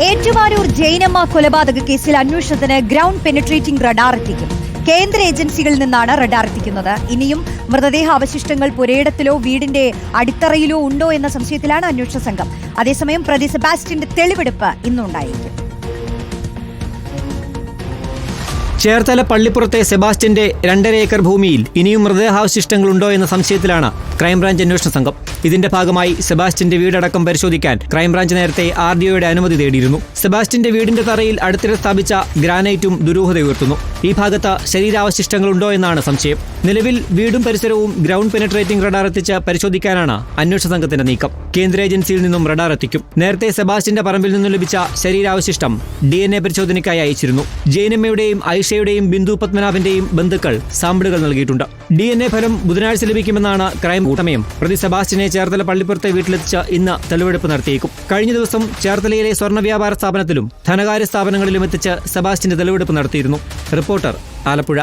ഏറ്റുമാനൂർ ജൈനമ്മ കൊലപാതക കേസിൽ അന്വേഷണത്തിന് ഗ്രൗണ്ട് പെനിട്രേറ്റിംഗ് റഡാർ എത്തിക്കും. കേന്ദ്ര ഏജൻസികളിൽ നിന്നാണ് റഡാർ എത്തിക്കുന്നത്. ഇനിയും മൃതദേഹ അവശിഷ്ടങ്ങൾ പുരയിടത്തിലോ വീടിന്റെ അടിത്തറയിലോ ഉണ്ടോ എന്ന സംശയത്തിലാണ് അന്വേഷണ സംഘം. അതേസമയം പ്രതി സെബാസ്റ്റ്യന്റെ തെളിവെടുപ്പ് ഇന്നുണ്ടായിരിക്കും. ചേർത്തല പള്ളിപ്പുറത്തെ സെബാസ്റ്റ്യന്റെ 2.5 ഏക്കർ ഭൂമിയിൽ ഇനിയും മൃതദേഹാവശിഷ്ടങ്ങളുണ്ടോ എന്ന സംശയത്തിലാണ് ക്രൈംബ്രാഞ്ച് അന്വേഷണ സംഘം. ഇതിന്റെ ഭാഗമായി സെബാസ്റ്റ്യന്റെ വീടടക്കം പരിശോധിക്കാൻ ക്രൈംബ്രാഞ്ച് നേരത്തെ RDOയുടെ അനുമതി തേടിയിരുന്നു. സെബാസ്റ്റ്യന്റെ വീടിന്റെ തറയിൽ അടുത്തിടെ സ്ഥാപിച്ച ഗ്രാനൈറ്റും ദുരൂഹതയുയർത്തുന്നു. ഈ ഭാഗത്ത് ശരീരാവശിഷ്ടങ്ങളുണ്ടോ എന്നാണ് സംശയം. നിലവിൽ വീടും പരിസരവും ഗ്രൗണ്ട് പെനിട്രേറ്റിംഗ് റഡാർ എത്തിച്ച് പരിശോധിക്കാനാണ് അന്വേഷണ സംഘത്തിന്റെ നീക്കം. കേന്ദ്ര ഏജൻസിയിൽ നിന്നും റഡാർ എത്തിക്കും. നേരത്തെ സെബാസ്റ്റ്യന്റെ പറമ്പിൽ നിന്നും ലഭിച്ച ശരീരാവശിഷ്ടം DNA പരിശോധനയ്ക്കായി അയച്ചിരുന്നു. ജൈനമ്മയുടെയും ഐഷയുടെയും ബിന്ദു പത്മനാഭന്റെയും ബന്ധുക്കൾ സാമ്പിളുകൾ നൽകിയിട്ടുണ്ട്. DNA ഫലം ബുധനാഴ്ച ലഭിക്കുമെന്നാണ് ക്രൈം കൂട്ടമയം. പ്രതി സെബാസ്റ്റ്യനെ ചേർത്തല പള്ളിപ്പുറത്തെ വീട്ടിലെത്തിച്ച് ഇന്ന് തെളിവെടുപ്പ് നടത്തിയേക്കും. കഴിഞ്ഞ ദിവസം ചേർത്തലയിലെ സ്വർണ്ണ വ്യാപാര സ്ഥാപനത്തിലും ധനകാര്യ സ്ഥാപനങ്ങളിലും എത്തിച്ച് സെബാസ്റ്റ്യന്റെ തെളിവെടുപ്പ് നടത്തിയിരുന്നു. റിപ്പോർട്ടർ, ആലപ്പുഴ.